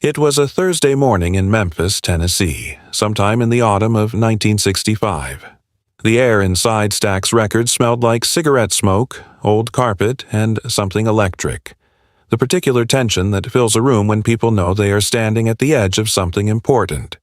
It was a Thursday morning in Memphis, Tennessee, sometime in the autumn of 1965. The air inside Stax Records smelled like cigarette smoke, old carpet, and something electric. The particular tension that fills a room when people know they are standing at the edge of something important.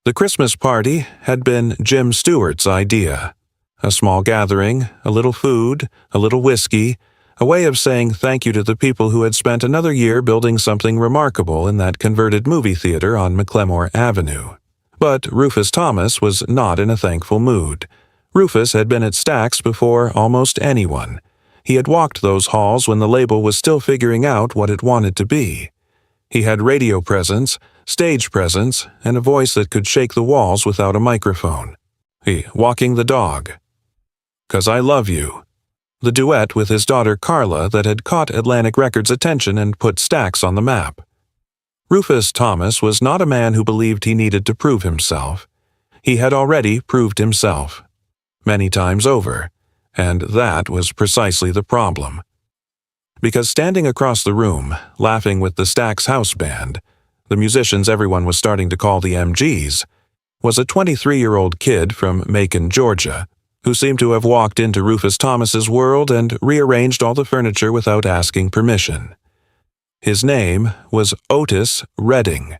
The Christmas party had been Jim Stewart's idea. A small gathering, a little food, a little whiskey, a way of saying thank you to the people who had spent another year building something remarkable in that converted movie theater on McLemore Avenue. But Rufus Thomas was not in a thankful mood. Rufus had been at Stax before almost anyone. He had walked those halls when the label was still figuring out what it wanted to be. He had radio presence, stage presence, and a voice that could shake the walls without a microphone. Walking the dog. "'Cause I Love You." The duet with his daughter Carla that had caught Atlantic Records' attention and put Stax on the map. Rufus Thomas was not a man who believed he needed to prove himself. He had already proved himself. Many times over. And that was precisely the problem. Because standing across the room, laughing with the Stax house band, the musicians everyone was starting to call the MGs, was a 23-year-old kid from Macon, Georgia, who seemed to have walked into Rufus Thomas's world and rearranged all the furniture without asking permission. His name was Otis Redding.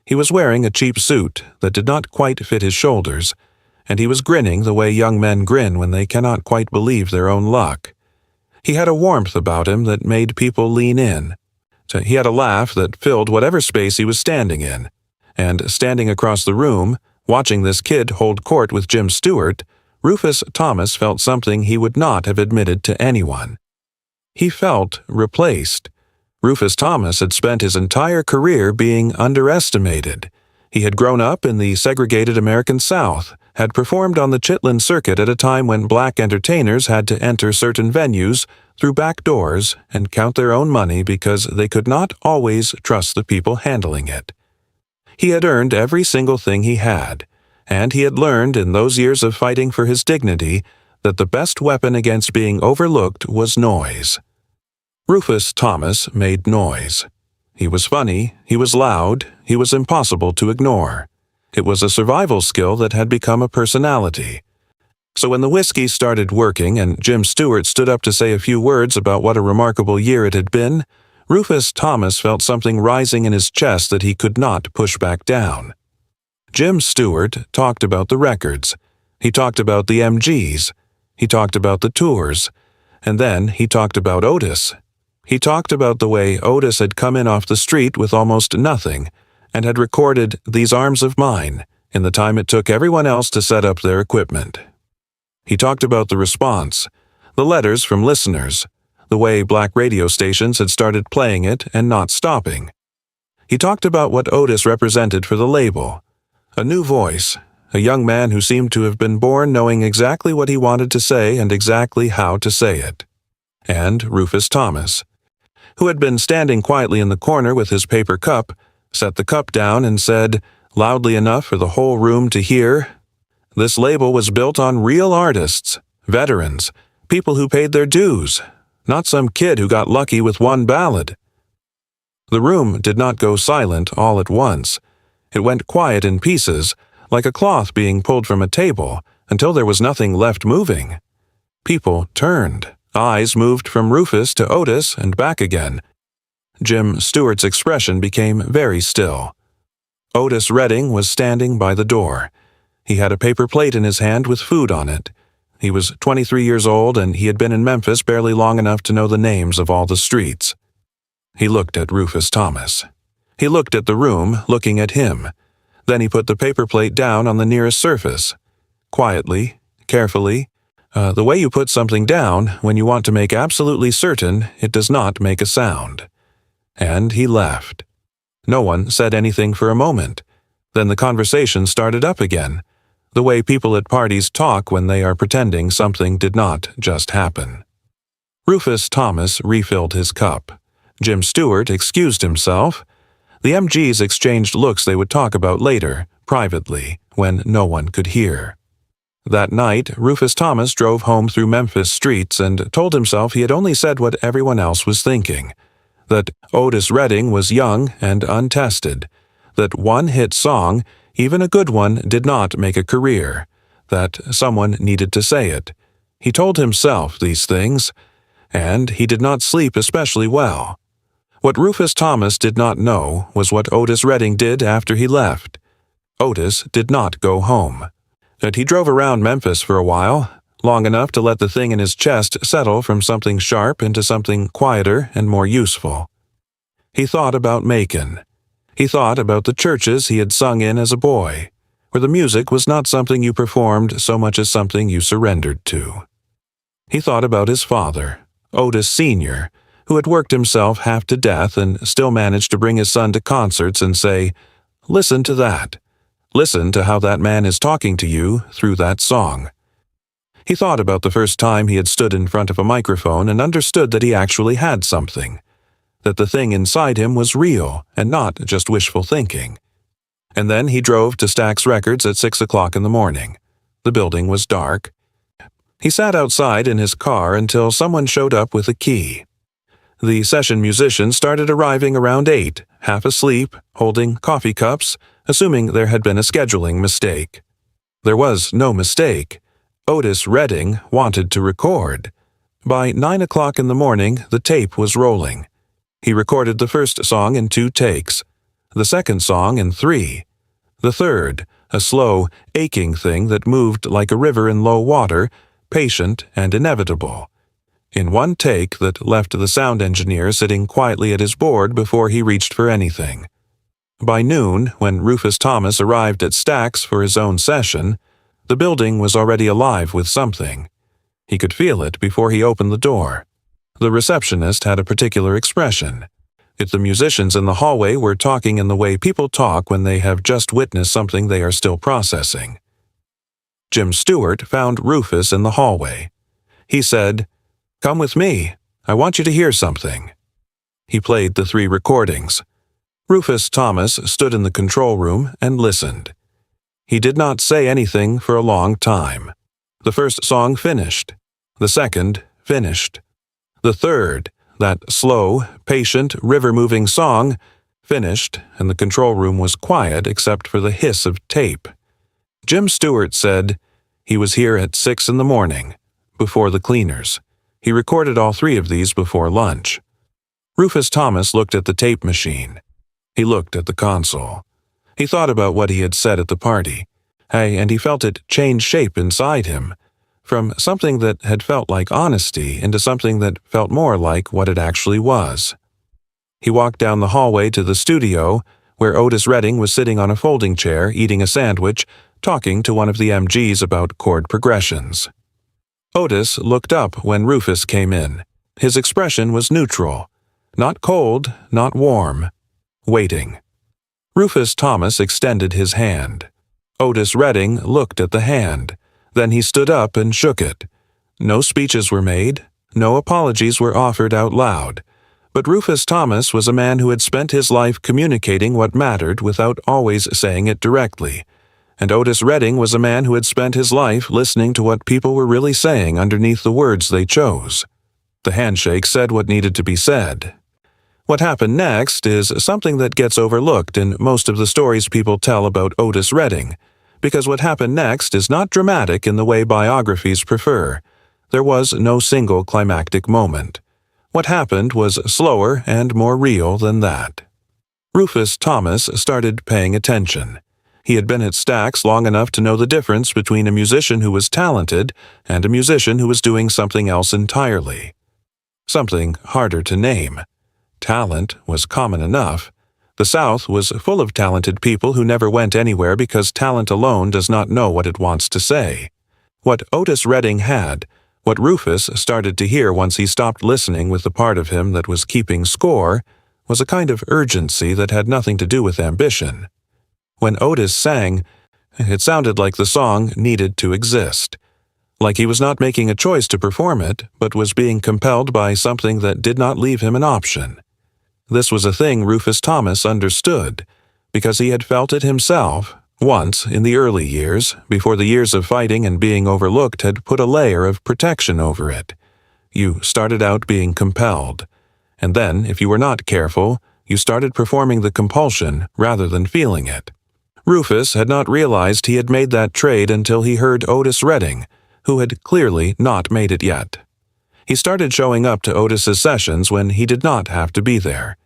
He was wearing a cheap suit that did not quite fit his shoulders, and he was grinning the way young men grin when they cannot quite believe their own luck. He had a warmth about him that made people lean in. He had a laugh that filled whatever space he was standing in, and standing across the room, watching this kid hold court with Jim Stewart, Rufus Thomas felt something he would not have admitted to anyone. He felt replaced. Rufus Thomas had spent his entire career being underestimated. He had grown up in the segregated American South, had performed on the Chitlin circuit at a time when black entertainers had to enter certain venues through back doors and count their own money because they could not always trust the people handling it. He had earned every single thing he had, and he had learned in those years of fighting for his dignity that the best weapon against being overlooked was noise. Rufus Thomas made noise. He was funny, he was loud, he was impossible to ignore. It was a survival skill that had become a personality. So when the whiskey started working and Jim Stewart stood up to say a few words about what a remarkable year it had been, Rufus Thomas felt something rising in his chest that he could not push back down. Jim Stewart talked about the records. He talked about the MGs. He talked about the tours. And then he talked about Otis. He talked about the way Otis had come in off the street with almost nothing and had recorded These Arms of Mine in the time it took everyone else to set up their equipment. He talked about the response, the letters from listeners, the way black radio stations had started playing it and not stopping. He talked about what Otis represented for the label. A new voice, a young man who seemed to have been born knowing exactly what he wanted to say and exactly how to say it. And Rufus Thomas, who had been standing quietly in the corner with his paper cup, set the cup down and said, loudly enough for the whole room to hear, "This label was built on real artists, veterans, people who paid their dues, not some kid who got lucky with one ballad." The room did not go silent all at once. It went quiet in pieces, like a cloth being pulled from a table, until there was nothing left moving. People turned. Eyes moved from Rufus to Otis and back again. Jim Stewart's expression became very still. Otis Redding was standing by the door. He had a paper plate in his hand with food on it. He was 23 years old and he had been in Memphis barely long enough to know the names of all the streets. He looked at Rufus Thomas. He looked at the room, looking at him. Then he put the paper plate down on the nearest surface. Quietly, carefully, the way you put something down when you want to make absolutely certain it does not make a sound. And he left. No one said anything for a moment. Then the conversation started up again, the way people at parties talk when they are pretending something did not just happen. Rufus Thomas refilled his cup. Jim Stewart excused himself. The MGs exchanged looks they would talk about later, privately, when no one could hear. That night, Rufus Thomas drove home through Memphis streets and told himself he had only said what everyone else was thinking. that Otis Redding was young and untested, that one hit song, even a good one, did not make a career, that someone needed to say it. He told himself these things, and he did not sleep especially well. What Rufus Thomas did not know was what Otis Redding did after he left. Otis did not go home. And he drove around Memphis for a while, long enough to let the thing in his chest settle from something sharp into something quieter and more useful. He thought about Macon. He thought about the churches he had sung in as a boy, where the music was not something you performed so much as something you surrendered to. He thought about his father, Otis Sr., who had worked himself half to death and still managed to bring his son to concerts and say, "Listen to that. Listen to how that man is talking to you through that song." He thought about the first time he had stood in front of a microphone and understood that he actually had something, that the thing inside him was real and not just wishful thinking. And then he drove to Stax Records at 6 o'clock in the morning. The building was dark. He sat outside in his car until someone showed up with a key. The session musicians started arriving around 8, half asleep, holding coffee cups, assuming there had been a scheduling mistake. There was no mistake. Otis Redding wanted to record. By 9 o'clock in the morning, the tape was rolling. He recorded the first song in 2 takes, the second song in 3. The third, a slow, aching thing that moved like a river in low water, patient and inevitable. In 1 take that left the sound engineer sitting quietly at his board before he reached for anything. By noon, when Rufus Thomas arrived at Stax for his own session, the building was already alive with something. He could feel it before he opened the door. The receptionist had a particular expression. If the musicians in the hallway were talking in the way people talk when they have just witnessed something they are still processing. Jim Stewart found Rufus in the hallway. He said, "Come with me. I want you to hear something." He played the 3 recordings. Rufus Thomas stood in the control room and listened. He did not say anything for a long time. The first song finished. The second finished. The third, that slow, patient, river-moving song, finished, and the control room was quiet except for the hiss of tape. Jim Stewart said, "He was here at 6 in the morning, before the cleaners. He recorded all 3 of these before lunch." Rufus Thomas looked at the tape machine. He looked at the console. He thought about what he had said at the party, and he felt it change shape inside him, from something that had felt like honesty into something that felt more like what it actually was. He walked down the hallway to the studio, where Otis Redding was sitting on a folding chair eating a sandwich, talking to one of the MGs about chord progressions. Otis looked up when Rufus came in. His expression was neutral, not cold, not warm, waiting. Rufus Thomas extended his hand. Otis Redding looked at the hand. Then he stood up and shook it. No speeches were made. No apologies were offered out loud. But Rufus Thomas was a man who had spent his life communicating what mattered without always saying it directly. And Otis Redding was a man who had spent his life listening to what people were really saying underneath the words they chose. The handshake said what needed to be said. What happened next is something that gets overlooked in most of the stories people tell about Otis Redding, because what happened next is not dramatic in the way biographies prefer. There was no single climactic moment. What happened was slower and more real than that. Rufus Thomas started paying attention. He had been at Stax long enough to know the difference between a musician who was talented and a musician who was doing something else entirely. Something harder to name. Talent was common enough. The South was full of talented people who never went anywhere because talent alone does not know what it wants to say. What Otis Redding had, what Rufus started to hear once he stopped listening with the part of him that was keeping score, was a kind of urgency that had nothing to do with ambition. When Otis sang, it sounded like the song needed to exist. Like he was not making a choice to perform it, but was being compelled by something that did not leave him an option. This was a thing Rufus Thomas understood, because he had felt it himself, once in the early years, before the years of fighting and being overlooked had put a layer of protection over it. You started out being compelled, And then, if you were not careful, you started performing the compulsion rather than feeling it. Rufus had not realized he had made that trade until he heard Otis Redding, who had clearly not made it yet. He started showing up to Otis's sessions when he did not have to be there.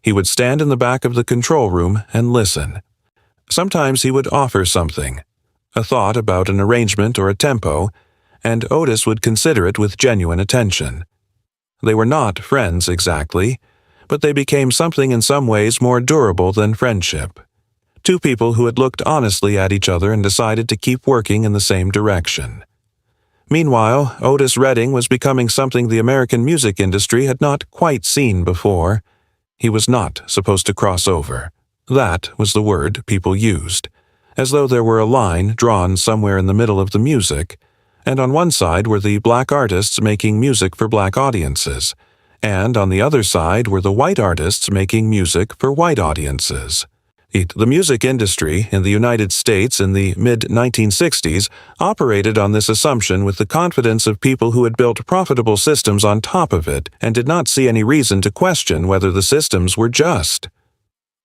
He would stand in the back of the control room and listen. Sometimes he would offer something, a thought about an arrangement or a tempo, and Otis would consider it with genuine attention. They were not friends exactly, but they became something in some ways more durable than friendship. Two people who had looked honestly at each other and decided to keep working in the same direction. Meanwhile, Otis Redding was becoming something the American music industry had not quite seen before. He was not supposed to cross over. That was the word people used, as though there were a line drawn somewhere in the middle of the music, and on one side were the black artists making music for black audiences, and on the other side were the white artists making music for white audiences. The music industry in the United States in the mid-1960s operated on this assumption with the confidence of people who had built profitable systems on top of it and did not see any reason to question whether the systems were just.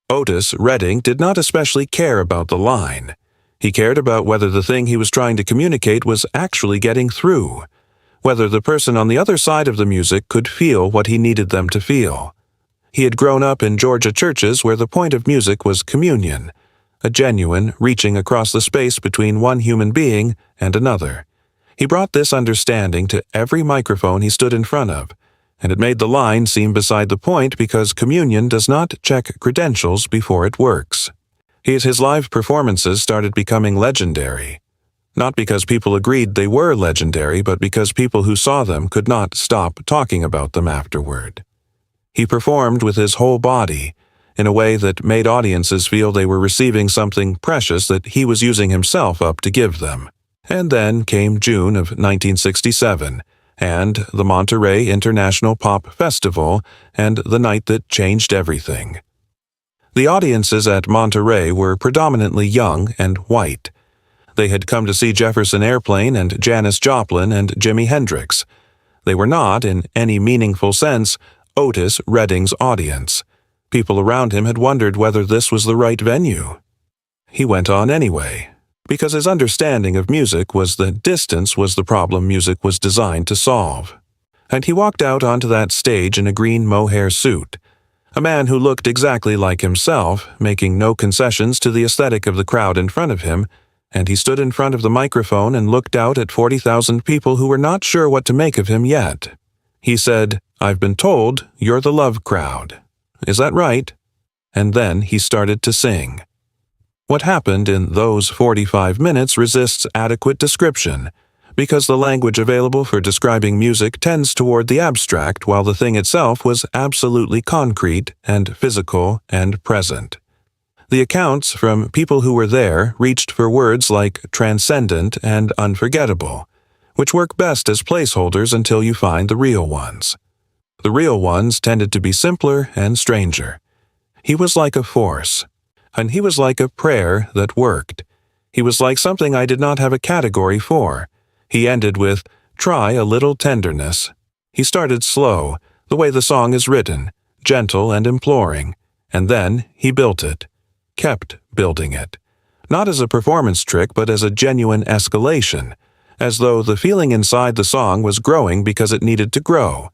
Otis Redding did not especially care about the line. He cared about whether the thing he was trying to communicate was actually getting through, whether the person on the other side of the music could feel what he needed them to feel. He had grown up in Georgia churches where the point of music was communion, a genuine reaching across the space between one human being and another. He brought this understanding to every microphone he stood in front of, and it made the line seem beside the point because communion does not check credentials before it works. His live performances started becoming legendary, not because people agreed they were legendary, but because people who saw them could not stop talking about them afterward. He performed with his whole body, in a way that made audiences feel they were receiving something precious that he was using himself up to give them. And then came June of 1967, and the Monterey International Pop Festival, and the night that changed everything. The audiences at Monterey were predominantly young and white. They had come to see Jefferson Airplane and Janis Joplin and Jimi Hendrix. They were not, in any meaningful sense, Otis Redding's audience. People around him had wondered whether this was the right venue. He went on anyway, because his understanding of music was that distance was the problem music was designed to solve. And he walked out onto that stage in a green mohair suit, a man who looked exactly like himself, making no concessions to the aesthetic of the crowd in front of him, and he stood in front of the microphone and looked out at 40,000 people who were not sure what to make of him yet. He said, "I've been told you're the love crowd. Is that right?" And then he started to sing. What happened in those 45 minutes resists adequate description, because the language available for describing music tends toward the abstract while the thing itself was absolutely concrete and physical and present. The accounts from people who were there reached for words like transcendent and unforgettable, which work best as placeholders until you find the real ones. The real ones tended to be simpler and stranger. He was like a force, and he was like a prayer that worked. He was like something I did not have a category for. He ended with, "Try a little tenderness." He started slow, the way the song is written, gentle and imploring, and then he built it, kept building it, not as a performance trick but as a genuine escalation, as though the feeling inside the song was growing because it needed to grow,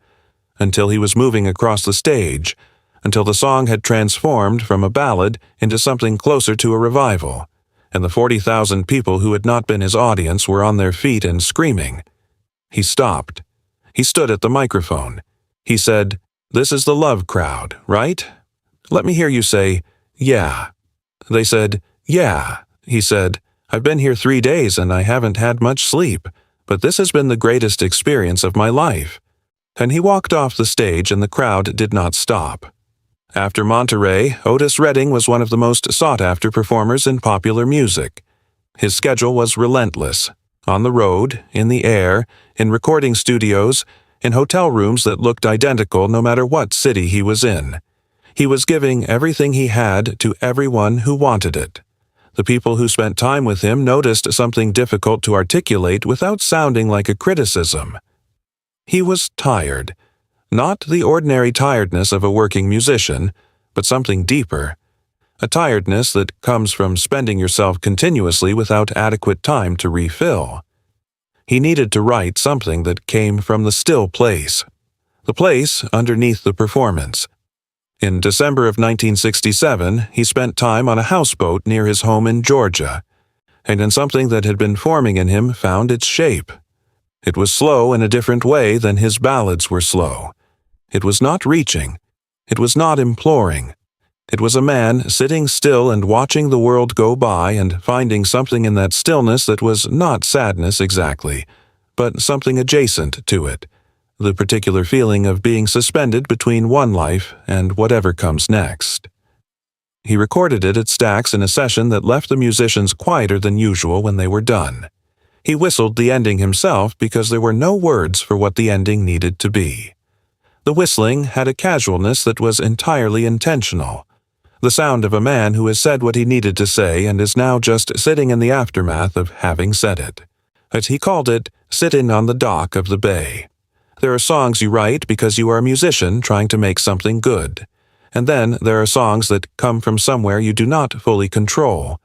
until he was moving across the stage, until the song had transformed from a ballad into something closer to a revival, and the 40,000 people who had not been his audience were on their feet and screaming. He stopped. He stood at the microphone. He said, "This is the love crowd, right? Let me hear you say, 'Yeah.'" They said, "Yeah." He said, "I've been here 3 days and I haven't had much sleep, but this has been the greatest experience of my life." And he walked off the stage and the crowd did not stop. After Monterey, Otis Redding was one of the most sought-after performers in popular music. His schedule was relentless, on the road, in the air, in recording studios, in hotel rooms that looked identical no matter what city he was in. He was giving everything he had to everyone who wanted it. The people who spent time with him noticed something difficult to articulate without sounding like a criticism. He was tired. Not the ordinary tiredness of a working musician, but something deeper. A tiredness that comes from spending yourself continuously without adequate time to refill. He needed to write something that came from the still place, the place underneath the performance. In December of 1967, he spent time on a houseboat near his home in Georgia, and in something that had been forming in him found its shape. It was slow in a different way than his ballads were slow. It was not reaching. It was not imploring. It was a man sitting still and watching the world go by and finding something in that stillness that was not sadness exactly, but something adjacent to it, the particular feeling of being suspended between one life and whatever comes next. He recorded it at Stax in a session that left the musicians quieter than usual when they were done. He whistled the ending himself because there were no words for what the ending needed to be. The whistling had a casualness that was entirely intentional. The sound of a man who has said what he needed to say and is now just sitting in the aftermath of having said it. As he called it, sitting on the dock of the bay. There are songs you write because you are a musician trying to make something good. And then there are songs that come from somewhere you do not fully control,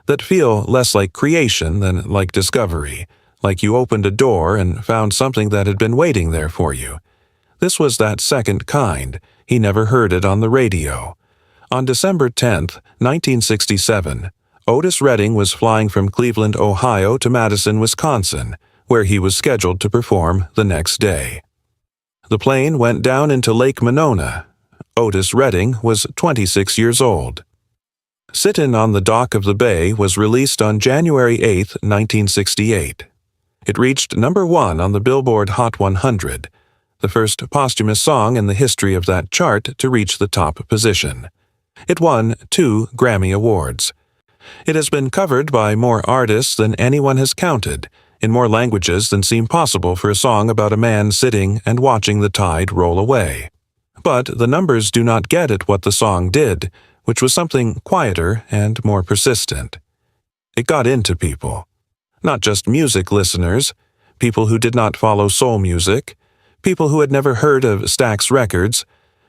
that feel less like creation than like discovery, like you opened a door and found something that had been waiting there for you. This was that second kind. He never heard it on the radio. On December 10, 1967, Otis Redding was flying from Cleveland, Ohio to Madison, Wisconsin, where he was scheduled to perform the next day. The plane went down into Lake Monona. Otis Redding was 26 years old. Sittin' on the Dock of the Bay was released on January 8, 1968. It reached number 1 on the Billboard Hot 100, the first posthumous song in the history of that chart to reach the top position. It won 2 Grammy Awards. It has been covered by more artists than anyone has counted, in more languages than seem possible for a song about a man sitting and watching the tide roll away. But the numbers do not get at what the song did, which was something quieter and more persistent. It got into people. Not just music listeners, people who did not follow soul music, people who had never heard of Stax Records,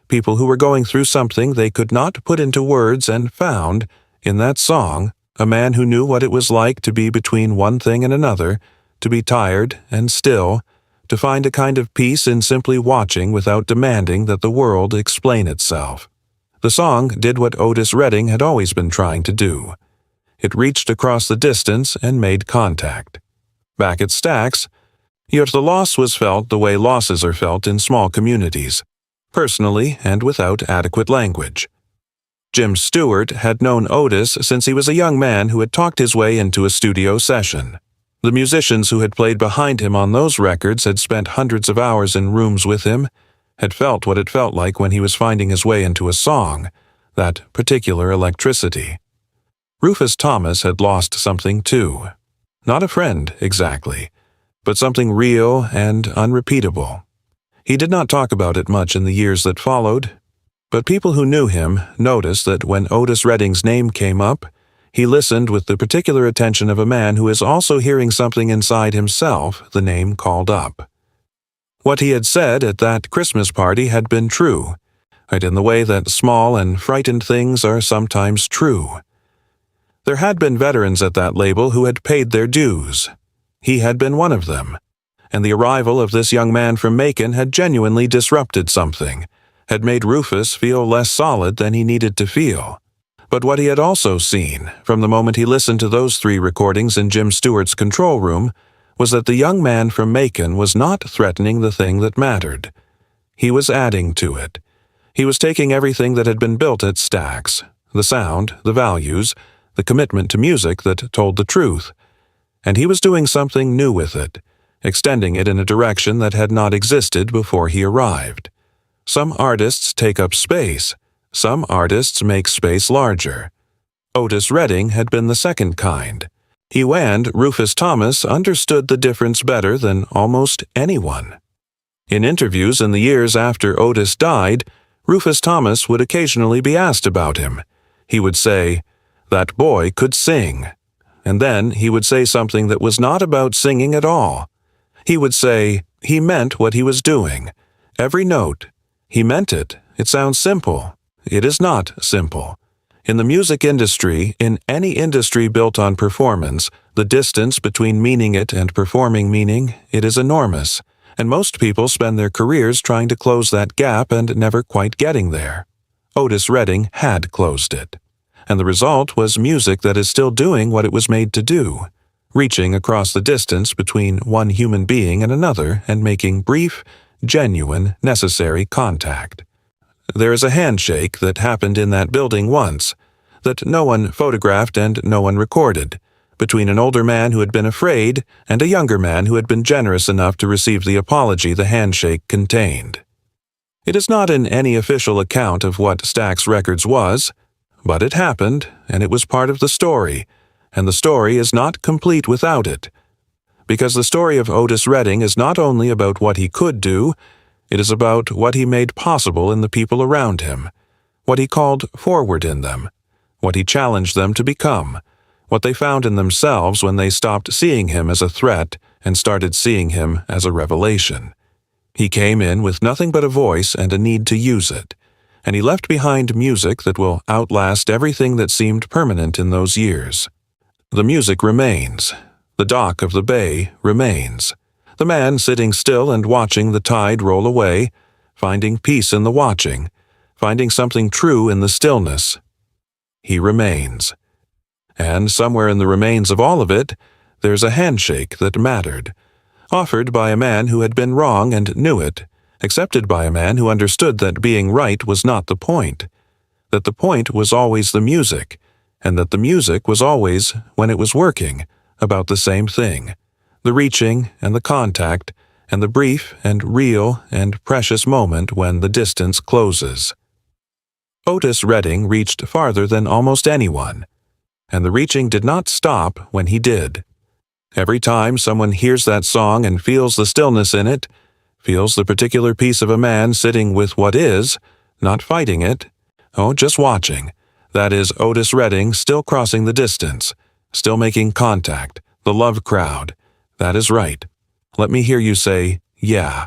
people who were going through something they could not put into words and found, in that song, a man who knew what it was like to be between one thing and another, to be tired and still, to find a kind of peace in simply watching without demanding that the world explain itself. The song did what Otis Redding had always been trying to do. It reached across the distance and made contact. Back at Stax, yet the loss was felt the way losses are felt in small communities, personally and without adequate language. Jim Stewart had known Otis since he was a young man who had talked his way into a studio session. The musicians who had played behind him on those records had spent hundreds of hours in rooms with him, had felt what it felt like when he was finding his way into a song, that particular electricity. Rufus Thomas had lost something too. Not a friend, exactly, but something real and unrepeatable. He did not talk about it much in the years that followed, but people who knew him noticed that when Otis Redding's name came up, he listened with the particular attention of a man who is also hearing something inside himself the name called up. What he had said at that Christmas party had been true, right in the way that small and frightened things are sometimes true. There had been veterans at that label who had paid their dues. He had been one of them, and the arrival of this young man from Macon had genuinely disrupted something, had made Rufus feel less solid than he needed to feel. But what he had also seen, from the moment he listened to those 3 recordings in Jim Stewart's control room, was that the young man from Macon was not threatening the thing that mattered. He was adding to it. He was taking everything that had been built at Stax, the sound, the values, the commitment to music that told the truth, and he was doing something new with it, extending it in a direction that had not existed before he arrived. Some artists take up space. Some artists make space larger. Otis Redding had been the second kind. He and Rufus Thomas understood the difference better than almost anyone. In interviews in the years after Otis died, Rufus Thomas would occasionally be asked about him. He would say, "That boy could sing." And then he would say something that was not about singing at all. He would say he meant what he was doing, Every note. He meant it. It sounds simple. It is not simple. In the music industry, in any industry built on performance, the distance between meaning it and performing meaning, it is enormous, and most people spend their careers trying to close that gap and never quite getting there. Otis Redding had closed it, and the result was music that is still doing what it was made to do, reaching across the distance between one human being and another and making brief, genuine, necessary contact. There is a handshake that happened in that building once, that no one photographed and no one recorded, between an older man who had been afraid and a younger man who had been generous enough to receive the apology the handshake contained. It is not in any official account of what Stax Records was, but it happened, and it was part of the story, and the story is not complete without it. Because the story of Otis Redding is not only about what he could do, it is about what he made possible in the people around him, what he called forward in them, what he challenged them to become, what they found in themselves when they stopped seeing him as a threat and started seeing him as a revelation. He came in with nothing but a voice and a need to use it, and he left behind music that will outlast everything that seemed permanent in those years. The music remains. The dock of the bay remains. The man sitting still and watching the tide roll away, finding peace in the watching, finding something true in the stillness. He remains. And somewhere in the remains of all of it, there's a handshake that mattered, offered by a man who had been wrong and knew it, accepted by a man who understood that being right was not the point, that the point was always the music, and that the music was always, when it was working, about the same thing, the reaching and the contact and the brief and real and precious moment when the distance closes. Otis Redding reached farther than almost anyone, and the reaching did not stop when he did. Every time someone hears that song and feels the stillness in it, feels the particular piece of a man sitting with what is, not fighting it, just watching, that is Otis Redding still crossing the distance, still making contact, the love crowd. That is right. Let me hear you say, yeah.